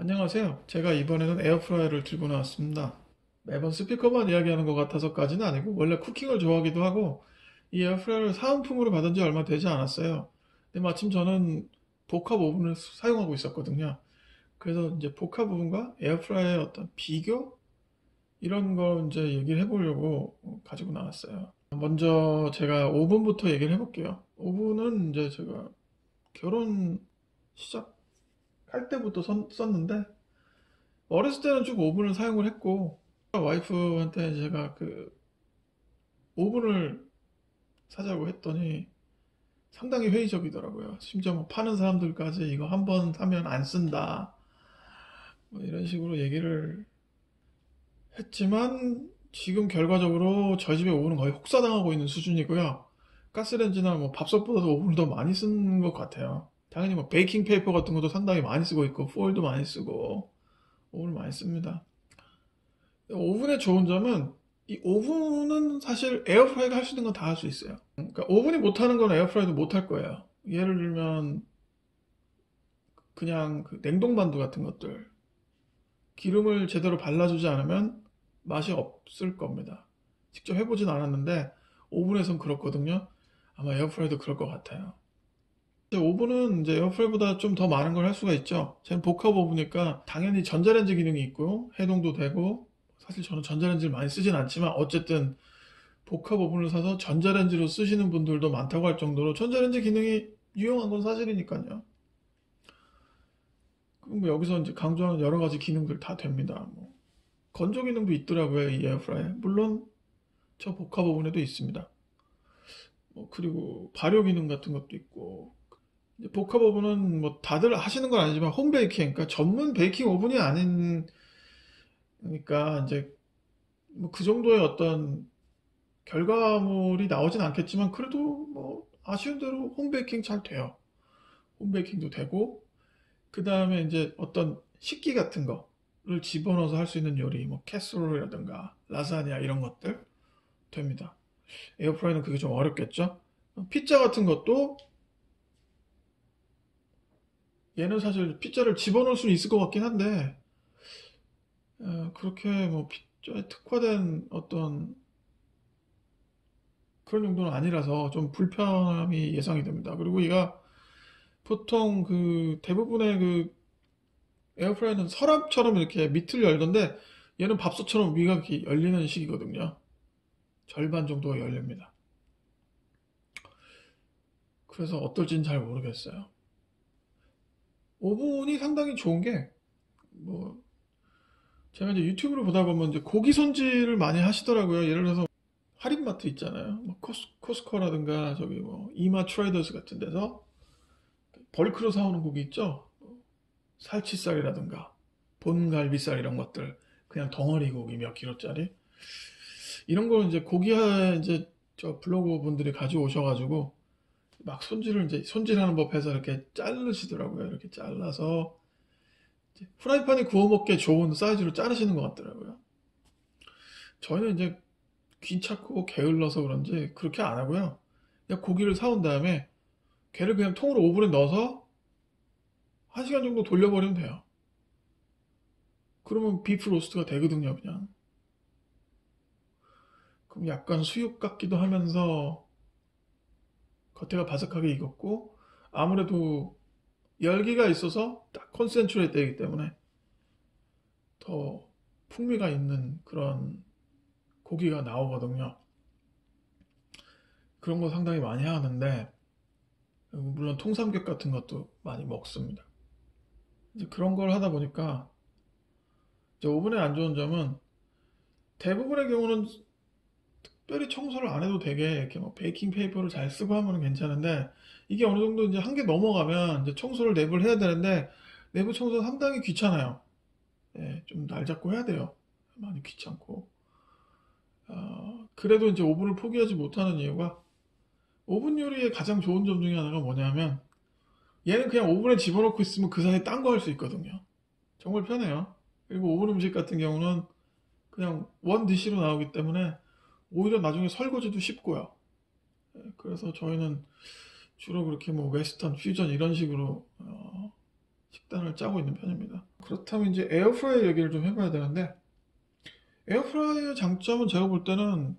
안녕하세요. 제가 이번에는 에어프라이어를 들고 나왔습니다. 매번 스피커만 이야기하는 것 같아서까지는 아니고 원래 쿠킹을 좋아하기도 하고 이 에어프라이어를 사은품으로 받은 지 얼마 되지 않았어요. 근데 마침 저는 복합 오븐을 사용하고 있었거든요. 그래서 이제 복합 오븐과 에어프라이어의 어떤 비교? 이런 걸 이제 얘기를 해보려고 가지고 나왔어요. 먼저 제가 오븐부터 얘기를 해볼게요. 오븐은 이제 제가 결혼 시작할 때부터 썼는데 어렸을 때는 쭉 오븐을 사용을 했고 와이프한테 제가 그 오븐을 사자고 했더니 상당히 회의적이더라고요. 심지어 뭐 파는 사람들까지 이거 한 번 사면 안 쓴다 뭐 이런 식으로 얘기를 했지만 지금 결과적으로 저희 집에 오븐은 거의 혹사당하고 있는 수준이고요. 가스레인지나 뭐 밥솥보다도 오븐을 더 많이 쓰는 것 같아요. 당연히 뭐 베이킹 페이퍼 같은 것도 상당히 많이 쓰고 있고 포일도 많이 쓰고 오븐을 많이 씁니다. 오븐의 좋은 점은 이 오븐은 사실 에어프라이가 할 수 있는 건 다 할 수 있어요. 그러니까 오븐이 못하는 건 에어프라이도 못할 거예요. 예를 들면 그냥 그 냉동만두 같은 것들 기름을 제대로 발라주지 않으면 맛이 없을 겁니다. 직접 해보진 않았는데 오븐에선 그렇거든요. 아마 에어프라이도 그럴 것 같아요. 오븐은 이제 에어프라이보다 좀 더 많은 걸 할 수가 있죠. 저는 복합 오븐이니까 당연히 전자레인지 기능이 있고 해동도 되고 사실 저는 전자레인지를 많이 쓰진 않지만 어쨌든 복합 오븐을 사서 전자레인지로 쓰시는 분들도 많다고 할 정도로 전자레인지 기능이 유용한 건 사실이니까요. 그럼 뭐 여기서 이제 강조하는 여러 가지 기능들 다 됩니다. 뭐 건조 기능도 있더라고요, 이 에어프라이어. 물론 저 복합 오븐에도 있습니다. 뭐 그리고 발효 기능 같은 것도 있고. 이제 복합 오븐은 뭐 다들 하시는 건 아니지만 홈 베이킹, 그러니까 전문 베이킹 오븐이 아닌, 그러니까 이제 뭐 그 정도의 어떤 결과물이 나오진 않겠지만 그래도 뭐 아쉬운 대로 홈베이킹 잘 돼요. 홈베이킹도 되고 그 다음에 이제 어떤 식기 같은 거를 집어넣어서 할 수 있는 요리, 뭐 캐서롤이라든가 라자냐 이런 것들 됩니다. 에어프라이는 그게 좀 어렵겠죠. 피자 같은 것도 얘는 사실 피자를 집어넣을 수는 있을 것 같긴 한데 그렇게 뭐 피자에 특화된 어떤 그런 용도는 아니라서 좀 불편함이 예상이 됩니다. 그리고 얘가 보통 그 대부분의 그 에어프라이어는 서랍처럼 이렇게 밑을 열던데 얘는 밥솥처럼 위가 이렇게 열리는 식이거든요. 절반 정도가 열립니다. 그래서 어떨지는 잘 모르겠어요. 오븐이 상당히 좋은 게 뭐 제가 이제 유튜브를 보다 보면 이제 고기 손질을 많이 하시더라고요. 예를 들어서 할인마트 있잖아요. 뭐 코스코라든가 저기 뭐 이마 트레이더스 같은 데서 벌크로 사오는 고기 있죠. 살치살이라든가 본갈비살 이런 것들 그냥 덩어리 고기 몇 킬로짜리 이런 걸 이제 고기에 이제 저 블로그 분들이 가져오셔가지고 막 손질을 이제 손질하는 법해서 이렇게 자르시더라고요. 이렇게 잘라서 이제 프라이팬에 구워 먹기에 좋은 사이즈로 자르시는 것 같더라고요. 저희는 이제 귀찮고 게을러서 그런지 그렇게 안 하고요. 그냥 고기를 사온 다음에 걔를 그냥 통으로 오븐에 넣어서 1시간 정도 돌려버리면 돼요. 그러면 비프 로스트가 되거든요, 그냥. 그럼 약간 수육 같기도 하면서 겉에가 바삭하게 익었고 아무래도 열기가 있어서 딱 컨센트레이트 되기 때문에 더 풍미가 있는 그런 고기가 나오거든요. 그런 거 상당히 많이 하는데 물론 통삼겹 같은 것도 많이 먹습니다. 이제 그런 걸 하다 보니까 이제 오븐에 안 좋은 점은 대부분의 경우는 특별히 청소를 안 해도 되게 이렇게 뭐 베이킹 페이퍼를 잘 쓰고 하면 괜찮은데 이게 어느 정도 이제 한개 넘어가면 이제 청소를 내부를 해야 되는데 내부 청소가 상당히 귀찮아요. 예, 좀 날 잡고 해야 돼요. 많이 귀찮고. 그래도 이제 오븐을 포기하지 못하는 이유가 오븐 요리의 가장 좋은 점 중에 하나가 뭐냐면 얘는 그냥 오븐에 집어넣고 있으면 그 사이에 딴 거 할 수 있거든요. 정말 편해요. 그리고 오븐 음식 같은 경우는 그냥 원 디시로 나오기 때문에 오히려 나중에 설거지도 쉽고요. 그래서 저희는 주로 그렇게 뭐 웨스턴, 퓨전 이런 식으로 식단을 짜고 있는 편입니다. 그렇다면 이제 에어프라이어 얘기를 좀 해봐야 되는데, 에어프라이어 장점은 제가 볼 때는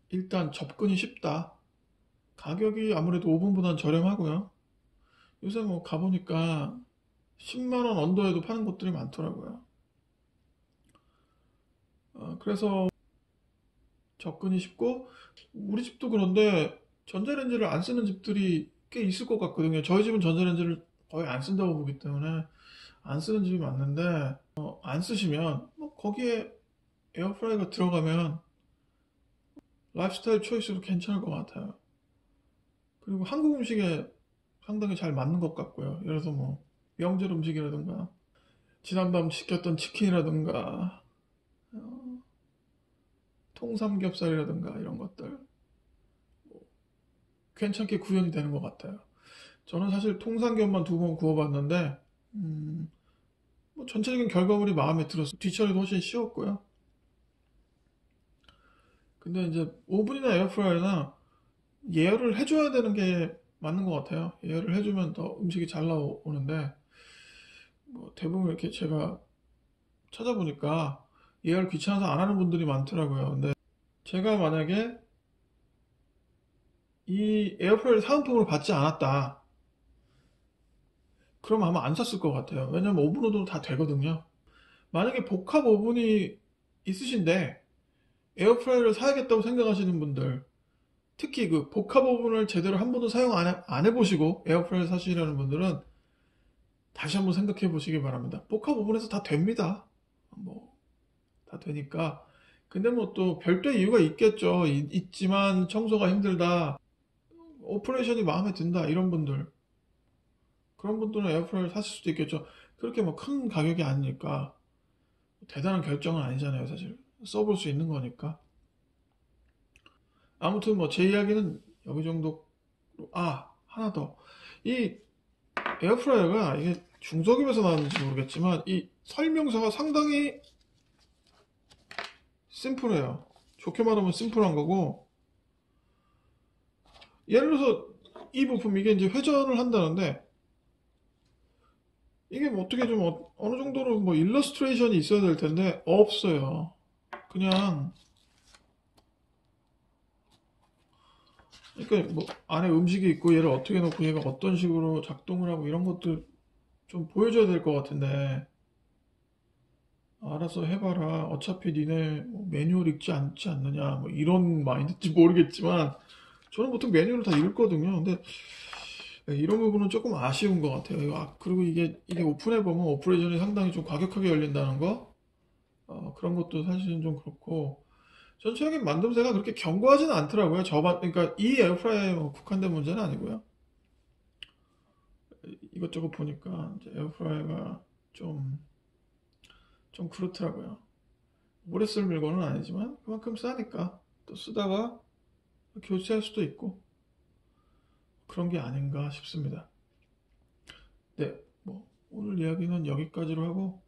일단 접근이 쉽다. 가격이 아무래도 오븐보다는 저렴하고요. 요새 뭐 가보니까 10만 원 언더에도 파는 곳들이 많더라고요. 그래서 접근이 쉽고, 우리 집도 그런데 전자레인지를 안 쓰는 집들이 꽤 있을 것 같거든요. 저희 집은 전자레인지를 거의 안 쓴다고 보기 때문에 안 쓰는 집이 많는데, 안 쓰시면 뭐 거기에 에어프라이어가 들어가면 라이프스타일 초이스로 괜찮을 것 같아요. 그리고 한국 음식에 상당히 잘 맞는 것 같고요. 예를 들어서 뭐 명절 음식이라든가 지난밤 시켰던 치킨이라든가 어, 통삼겹살이라든가 이런 것들 괜찮게 구현이 되는 것 같아요. 저는 사실 통삼겹만 2번 구워봤는데 뭐 전체적인 결과물이 마음에 들어서 뒤처리도 훨씬 쉬웠고요. 근데 이제 오븐이나 에어프라이어나 예열을 해줘야 되는 게 맞는 것 같아요. 예열을 해주면 더 음식이 잘 나오는데 뭐 대부분 이렇게 제가 찾아보니까 예열 귀찮아서 안 하는 분들이 많더라고요. 근데 제가 만약에 이 에어프라이어를 사은품으로 받지 않았다. 그럼 아마 안 샀을 것 같아요. 왜냐면 오븐으로도 다 되거든요. 만약에 복합 오븐이 있으신데 에어프라이어를 사야겠다고 생각하시는 분들, 특히 그 복합 오븐을 제대로 한 번도 사용 안 해보시고 에어프라이어 사시려는 분들은 다시 한번 생각해 보시기 바랍니다. 복합 오븐에서 다 됩니다. 뭐, 다 되니까. 근데 뭐 또 별도의 이유가 있겠죠. 있지만 청소가 힘들다. 오퍼레이션이 마음에 든다. 이런 분들. 그런 분들은 에어프라이어 사실 수도 있겠죠. 그렇게 뭐 큰 가격이 아니니까. 대단한 결정은 아니잖아요, 사실. 써볼 수 있는 거니까. 아무튼 뭐 제 이야기는 여기 정도. 하나 더. 이 에어프라이어가 이게 중소기업에서 나왔는지 모르겠지만 이 설명서가 상당히 심플해요. 좋게 말하면 심플한 거고, 예를 들어서 이 부품 이게 이제 회전을 한다는데 이게 뭐 어떻게 좀 어느 정도로 뭐 일러스트레이션이 있어야 될 텐데 없어요. 그냥 그러니까 뭐 안에 음식이 있고 얘를 어떻게 놓고 얘가 어떤 식으로 작동을 하고 이런 것도 좀 보여줘야 될 것 같은데, 알아서 해봐라. 어차피 니네 뭐 매뉴얼 읽지 않지 않느냐. 뭐 이런 마인드인지 모르겠지만 저는 보통 매뉴얼을 다 읽거든요. 근데 이런 부분은 조금 아쉬운 것 같아요. 그리고 이게 오픈해보면 오퍼레이션이 상당히 좀 과격하게 열린다는 거? 그런 것도 사실은 좀 그렇고, 전체적인 만듦새가 그렇게 견고하지는 않더라고요. 그러니까 이 에어프라이어에 뭐 국한된 문제는 아니고요. 이것저것 보니까 이제 에어프라이어가 좀, 좀 그렇더라고요. 오래 쓸 물건은 아니지만 그만큼 싸니까 또 쓰다가 교체할 수도 있고 그런 게 아닌가 싶습니다. 네, 뭐 오늘 이야기는 여기까지로 하고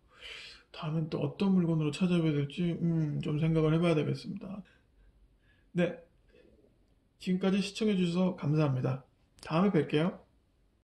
다음엔 또 어떤 물건으로 찾아봐야 될지 좀 생각을 해봐야 되겠습니다. 네, 지금까지 시청해주셔서 감사합니다. 다음에 뵐게요.